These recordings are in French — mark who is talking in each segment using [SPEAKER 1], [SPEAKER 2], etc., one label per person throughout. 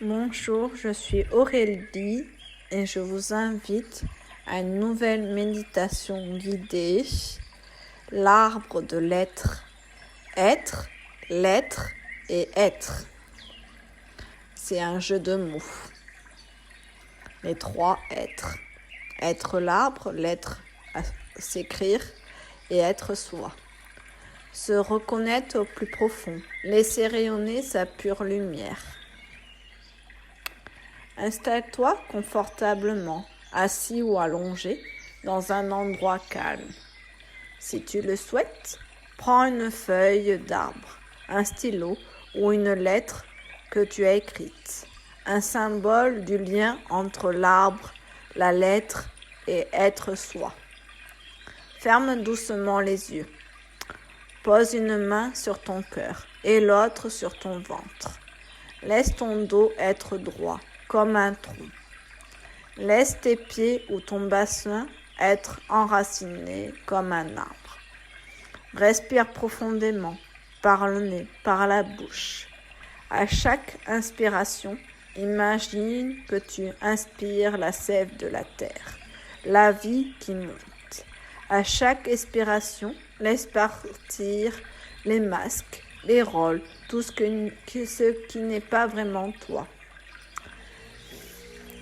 [SPEAKER 1] Bonjour, je suis Aurélie et je vous invite à une nouvelle méditation guidée, l'arbre de l'être, être, l'être et être. C'est un jeu de mots. Les trois êtres. Être l'arbre, l'être à s'écrire et être soi. Se reconnaître au plus profond, laisser rayonner sa pure lumière. Installe-toi confortablement, assis ou allongé, dans un endroit calme. Si tu le souhaites, prends une feuille d'arbre, un stylo ou une lettre que tu as écrite, un symbole du lien entre l'arbre, la lettre et être soi. Ferme doucement les yeux. Pose une main sur ton cœur et l'autre sur ton ventre. Laisse ton dos être droit, comme un tronc. Laisse tes pieds ou ton bassin être enracinés comme un arbre. Respire profondément, par le nez, par la bouche. À chaque inspiration, imagine que tu inspires la sève de la terre, la vie qui monte. À chaque expiration, laisse partir les masques, les rôles, tout ce qui n'est pas vraiment toi.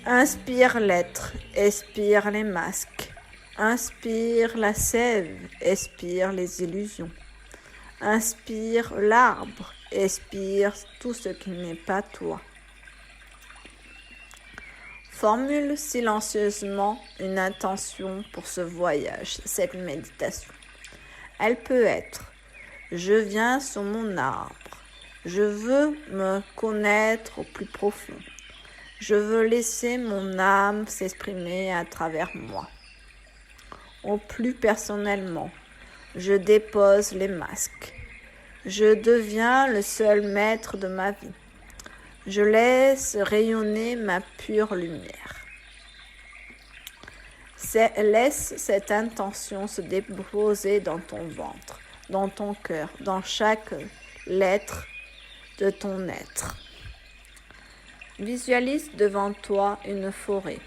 [SPEAKER 1] Inspire l'être, expire les masques. Inspire la sève, expire les illusions. Inspire l'arbre, expire tout ce qui n'est pas toi. Formule silencieusement une intention pour ce voyage, cette méditation. Elle peut être « Je viens sur mon arbre. Je veux me connaître au plus profond. Je veux laisser mon âme s'exprimer à travers moi. » Au plus personnellement, je dépose les masques. Je deviens le seul maître de ma vie. Je laisse rayonner ma pure lumière. Laisse cette intention se déposer dans ton ventre, dans ton cœur, dans chaque lettre de ton être. Visualise devant toi une forêt.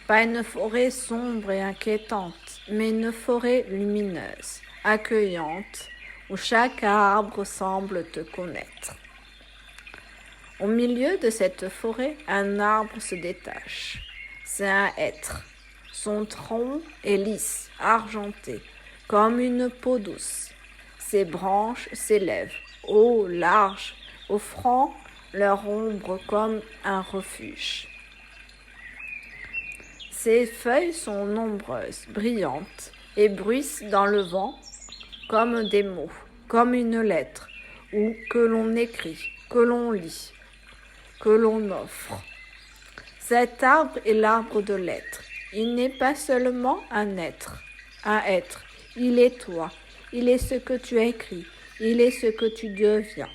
[SPEAKER 1] Pas une forêt sombre et inquiétante, mais une forêt lumineuse, accueillante, où chaque arbre semble te connaître. Au milieu de cette forêt, un arbre se détache. C'est un être. Son tronc est lisse, argenté, comme une peau douce. Ses branches s'élèvent, haut, large, offrant leur ombre comme un refuge. Ses feuilles sont nombreuses, brillantes, et bruissent dans le vent comme des mots, comme une lettre, ou que l'on écrit, que l'on lit, que l'on offre. Cet arbre est l'arbre de l'être. Il n'est pas seulement un être, il est toi, il est ce que tu as écrit, il est ce que tu deviens.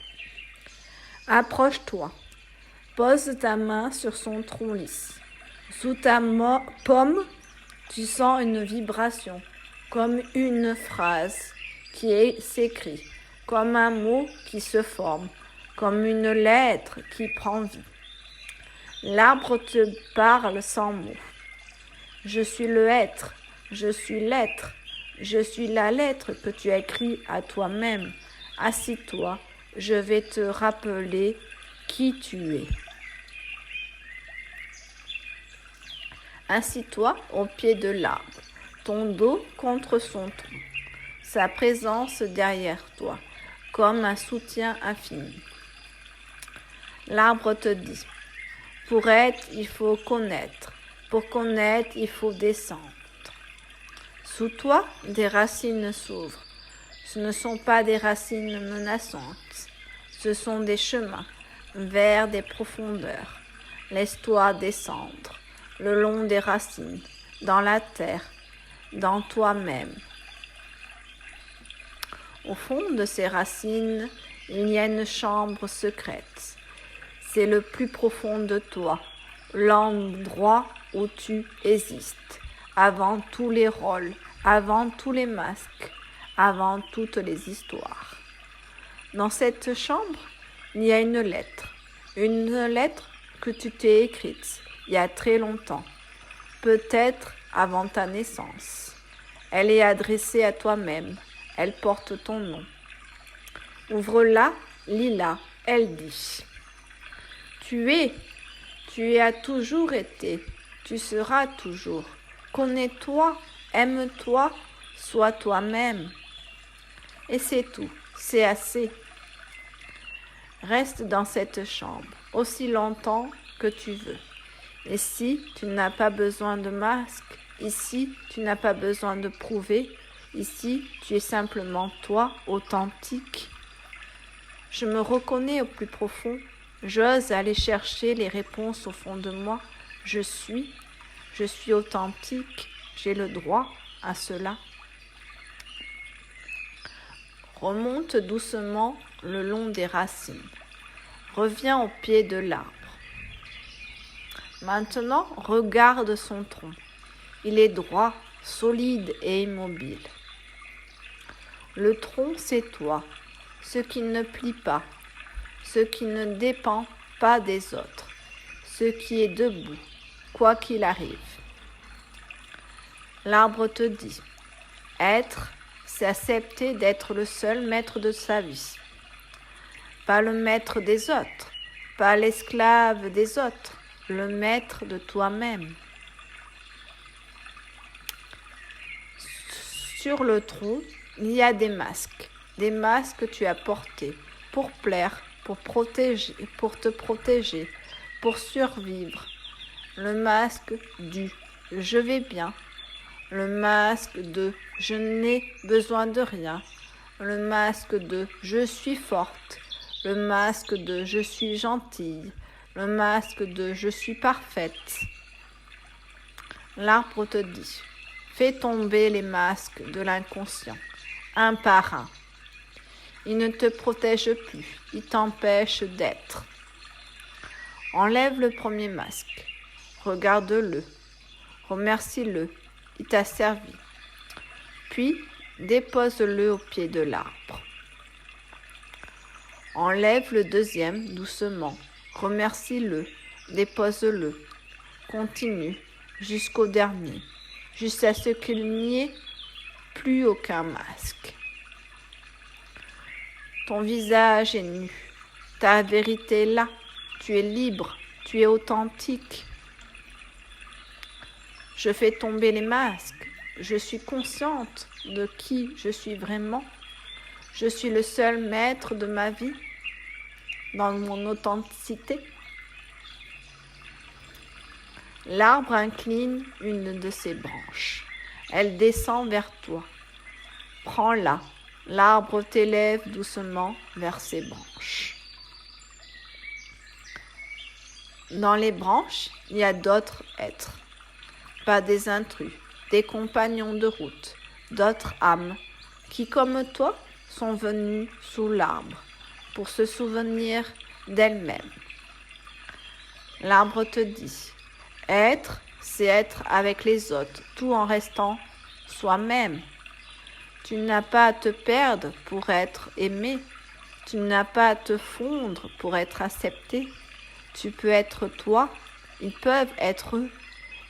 [SPEAKER 1] Approche-toi, pose ta main sur son tronc lisse. Sous ta paume, tu sens une vibration, comme une phrase qui s'écrit, comme un mot qui se forme, comme une lettre qui prend vie. L'arbre te parle sans mots. Je suis le être, je suis l'être, je suis la lettre que tu as écrite à toi-même. Assis-toi, je vais te rappeler qui tu es. Assis-toi au pied de l'arbre, ton dos contre son tronc, sa présence derrière toi, comme un soutien infini. L'arbre te dit, pour être, il faut connaître. Pour connaître, il faut descendre. Sous toi, des racines s'ouvrent. Ce ne sont pas des racines menaçantes. Ce sont des chemins vers des profondeurs. Laisse-toi descendre le long des racines, dans la terre, dans toi-même. Au fond de ces racines, il y a une chambre secrète. C'est le plus profond de toi, l'endroit où tu existes, avant tous les rôles, avant tous les masques, avant toutes les histoires. Dans cette chambre, il y a une lettre que tu t'es écrite il y a très longtemps, peut-être avant ta naissance. Elle est adressée à toi-même, elle porte ton nom. Ouvre-la, lis-la, elle dit. Tu as toujours été, tu seras toujours. Connais-toi, aime-toi, sois toi-même. Et c'est tout, c'est assez. Reste dans cette chambre aussi longtemps que tu veux. Ici, tu n'as pas besoin de masque. Ici, tu n'as pas besoin de prouver. Ici, tu es simplement toi, authentique. Je me reconnais au plus profond. J'ose aller chercher les réponses au fond de moi. Je suis authentique. J'ai le droit à cela. Remonte doucement le long des racines. Reviens au pied de l'arbre. Maintenant, regarde son tronc. Il est droit, solide et immobile. Le tronc, c'est toi, ce qui ne plie pas, ce qui ne dépend pas des autres, ce qui est debout, quoi qu'il arrive. L'arbre te dit, être, c'est accepter d'être le seul maître de sa vie. Pas le maître des autres, pas l'esclave des autres, le maître de toi-même. Sur le tronc, il y a des masques que tu as portés pour plaire, pour te protéger, pour survivre. Le masque du « je vais bien », le masque de « je n'ai besoin de rien », le masque de « je suis forte », le masque de « je suis gentille », le masque de « je suis parfaite ». L'arbre te dit, fais tomber les masques de l'inconscient, un par un. Il ne te protège plus, il t'empêche d'être. Enlève le premier masque, regarde-le, remercie-le, il t'a servi. Puis, dépose-le au pied de l'arbre. Enlève le deuxième doucement, remercie-le, dépose-le. Continue jusqu'au dernier, jusqu'à ce qu'il n'y ait plus aucun masque. Ton visage est nu, ta vérité est là, tu es libre, tu es authentique. Je fais tomber les masques, je suis consciente de qui je suis vraiment. Je suis le seul maître de ma vie, dans mon authenticité. L'arbre incline une de ses branches. Elle descend vers toi. Prends-la. L'arbre t'élève doucement vers ses branches. Dans les branches, il y a d'autres êtres. Pas des intrus, des compagnons de route, d'autres âmes qui, comme toi, sont venues sous l'arbre pour se souvenir d'elles-mêmes. L'arbre te dit, être, c'est être avec les autres, tout en restant soi-même. Tu n'as pas à te perdre pour être aimé. Tu n'as pas à te fondre pour être accepté. Tu peux être toi, ils peuvent être eux.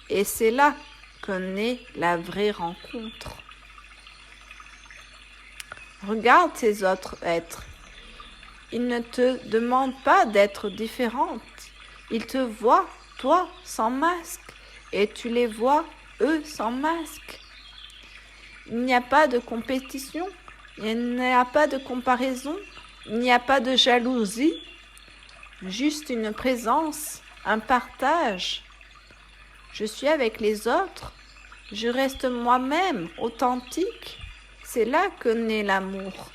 [SPEAKER 1] Et c'est là que naît la vraie rencontre. Regarde ces autres êtres. Ils ne te demandent pas d'être différente. Ils te voient, toi, sans masque, et tu les vois, eux, sans masque. Il n'y a pas de compétition, il n'y a pas de comparaison, il n'y a pas de jalousie, juste une présence, un partage. Je suis avec les autres, je reste moi-même, authentique. C'est là que naît l'amour.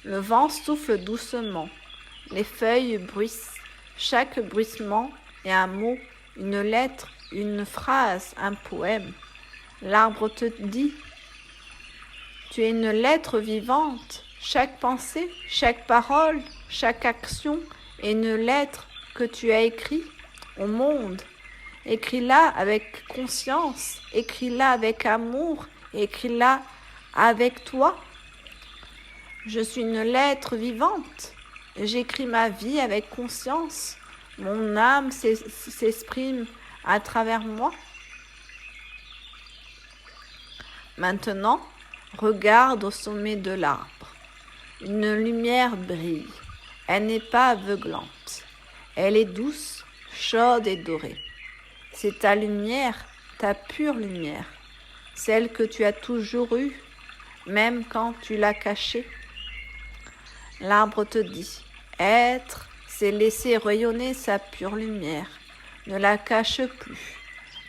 [SPEAKER 1] Le vent souffle doucement, les feuilles bruissent. Chaque bruissement est un mot, une lettre, une phrase, un poème. L'arbre te dit, tu es une lettre vivante. Chaque pensée, chaque parole, chaque action est une lettre que tu as écrite au monde. Écris-la avec conscience, écris-la avec amour, écris-la avec toi. Je suis une lettre vivante. J'écris ma vie avec conscience. Mon âme s'exprime à travers moi. Maintenant, regarde au sommet de l'arbre. Une lumière brille. Elle n'est pas aveuglante. Elle est douce, chaude et dorée. C'est ta lumière, ta pure lumière, celle que tu as toujours eue, même quand tu l'as cachée. L'arbre te dit, être, c'est laisser rayonner sa pure lumière. Ne la cache plus,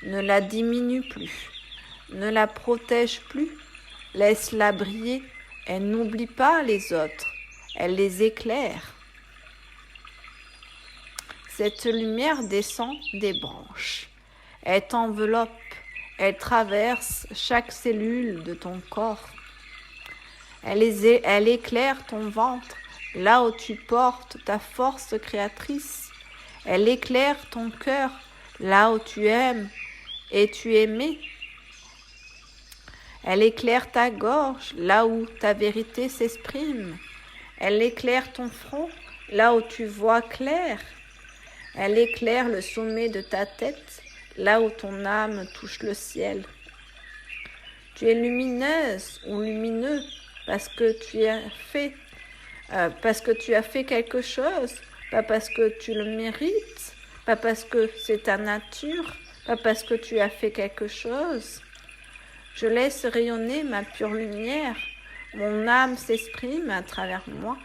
[SPEAKER 1] ne la diminue plus, ne la protège plus, laisse-la briller. Elle n'oublie pas les autres, elle les éclaire. Cette lumière descend des branches. Elle t'enveloppe, elle traverse chaque cellule de ton corps. Elle éclaire ton ventre, là où tu portes ta force créatrice. Elle éclaire ton cœur, là où tu aimes et tu es aimé. Elle éclaire ta gorge, là où ta vérité s'exprime. Elle éclaire ton front, là où tu vois clair. Elle éclaire le sommet de ta tête, là où ton âme touche le ciel. Tu es lumineuse ou lumineux parce que tu as fait quelque chose, pas parce que tu le mérites, pas parce que c'est ta nature, pas parce que tu as fait quelque chose. Je laisse rayonner ma pure lumière, mon âme s'exprime à travers moi.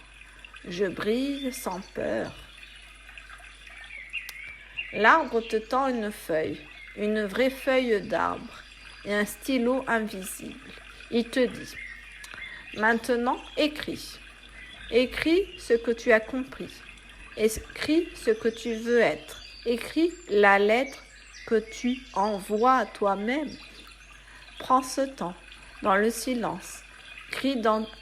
[SPEAKER 1] Je brille sans peur. L'arbre te tend une feuille, une vraie feuille d'arbre et un stylo invisible. Il te dit, maintenant écris. Écris ce que tu as compris. Écris ce que tu veux être. Écris la lettre que tu envoies à toi-même. Prends ce temps, dans le silence.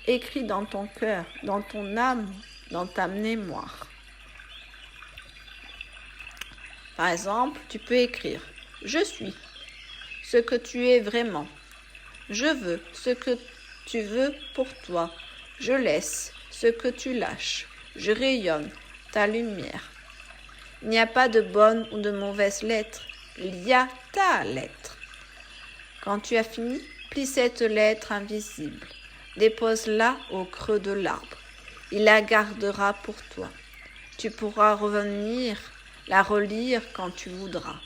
[SPEAKER 1] Écris dans ton cœur, dans ton âme, dans ta mémoire. Par exemple, tu peux écrire « Je suis ce que tu es vraiment. Je veux ce que tu veux pour toi. Je laisse ce que tu lâches. Je rayonne ta lumière. » Il n'y a pas de bonne ou de mauvaise lettre. Il y a ta lettre. Quand tu as fini, plie cette lettre invisible. Dépose-la au creux de l'arbre. Il la gardera pour toi. Tu pourras revenir la relire quand tu voudras.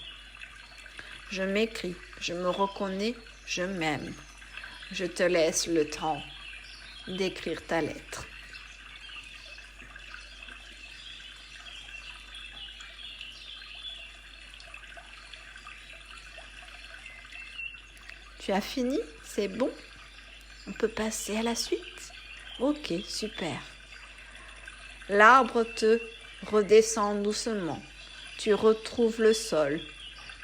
[SPEAKER 1] Je m'écris, je me reconnais, je m'aime. Je te laisse le temps d'écrire ta lettre. Tu as fini? C'est bon? On peut passer à la suite? Ok, super. L'arbre te redescend doucement. Tu retrouves le sol.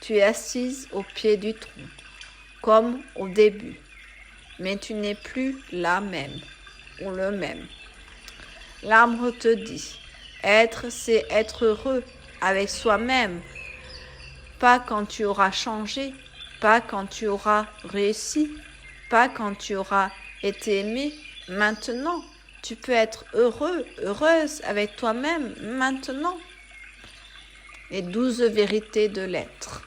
[SPEAKER 1] Tu es assise au pied du tronc, comme au début. Mais tu n'es plus la même ou le même. L'arbre te dit, être, c'est être heureux avec soi-même. Pas quand tu auras changé, pas quand tu auras réussi, pas quand tu auras été aimé. Maintenant, tu peux être heureux, heureuse avec toi-même maintenant. Les 12 vérités de l'être.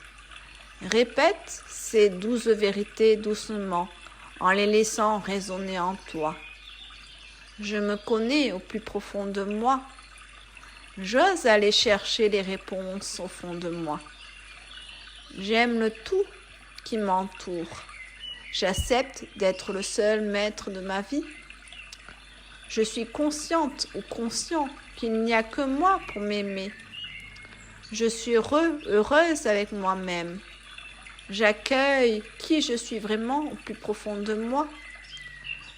[SPEAKER 1] Répète ces 12 vérités doucement, en les laissant résonner en toi. Je me connais au plus profond de moi. J'ose aller chercher les réponses au fond de moi. J'aime le tout qui m'entoure. J'accepte d'être le seul maître de ma vie. Je suis consciente ou conscient qu'il n'y a que moi pour m'aimer. Je suis heureuse avec moi-même. J'accueille qui je suis vraiment au plus profond de moi.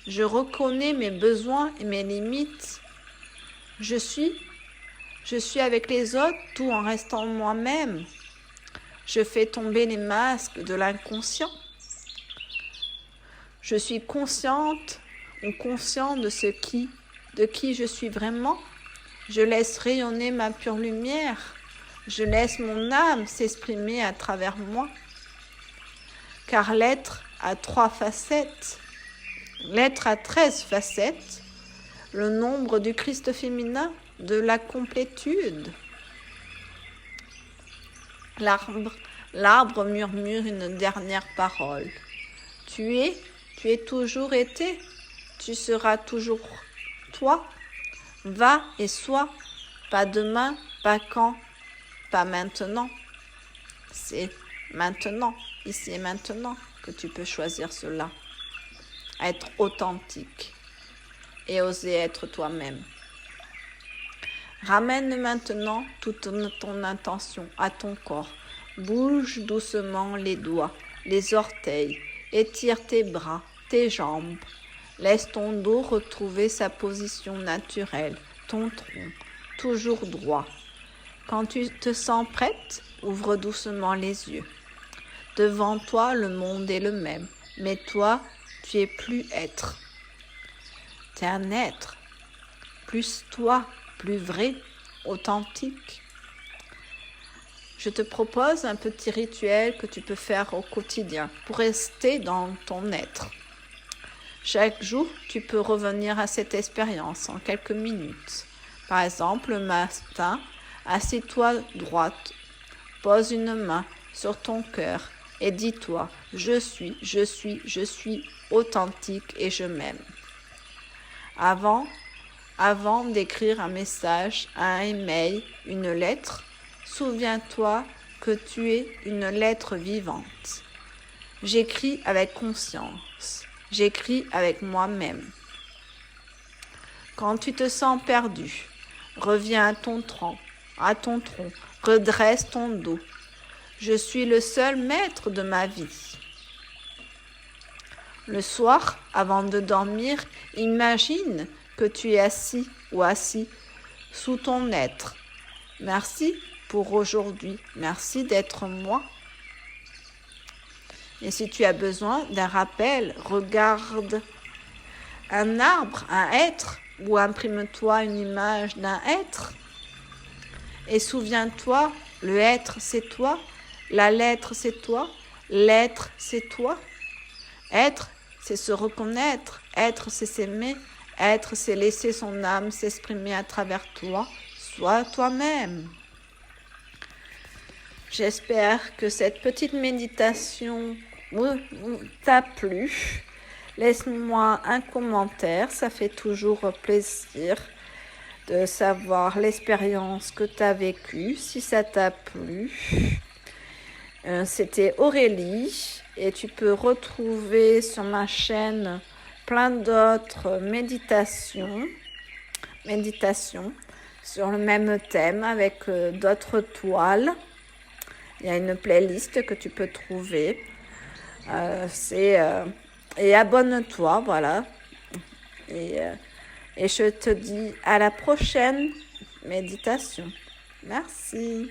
[SPEAKER 1] Je reconnais mes besoins et mes limites. Je suis avec les autres tout en restant moi-même. Je fais tomber les masques de l'inconscient. Je suis consciente ou conscient de qui je suis vraiment. Je laisse rayonner ma pure lumière. Je laisse mon âme s'exprimer à travers moi. Car l'être a 3 facettes. L'être a 13 facettes. Le nombre du Christ féminin de la complétude. L'arbre murmure une dernière parole. Tu es toujours été, tu seras toujours toi. Va et sois, pas demain, pas quand, pas maintenant. C'est maintenant, ici et maintenant, que tu peux choisir cela. Être authentique et oser être toi-même. Ramène maintenant toute ton intention à ton corps. Bouge doucement les doigts, les orteils, étire tes bras, tes jambes. Laisse ton dos retrouver sa position naturelle, ton tronc, toujours droit. Quand tu te sens prête, ouvre doucement les yeux. Devant toi, le monde est le même, mais toi, tu es plus être. Tu es un être, plus toi, plus vrai, authentique. Je te propose un petit rituel que tu peux faire au quotidien pour rester dans ton être. Chaque jour, tu peux revenir à cette expérience en quelques minutes. Par exemple, le matin, assieds-toi droite, pose une main sur ton cœur et dis-toi « Je suis authentique et je m'aime ». Avant d'écrire un message, un email, une lettre, souviens-toi que tu es une lettre vivante. J'écris avec conscience. J'écris avec moi-même. Quand tu te sens perdu, reviens à ton tronc, redresse ton dos. Je suis le seul maître de ma vie. Le soir, avant de dormir, imagine que tu es assis ou assis sous ton être. Merci pour aujourd'hui. Merci d'être moi. Et si tu as besoin d'un rappel, regarde un arbre, un être, ou imprime-toi une image d'un être. Et souviens-toi, le être, c'est toi. La lettre, c'est toi. L'être, c'est toi. Être, c'est se reconnaître. Être, c'est s'aimer. Être, c'est laisser son âme s'exprimer à travers toi. Sois toi-même. J'espère que cette petite méditation t'a plu. Laisse-moi un commentaire, ça fait toujours plaisir de savoir l'expérience que tu as vécue, si ça t'a plu. C'était Aurélie et tu peux retrouver sur ma chaîne plein d'autres méditations sur le même thème avec d'autres toiles. Il y a une playlist que tu peux trouver. Et abonne-toi, voilà. Et je te dis à la prochaine méditation. Merci.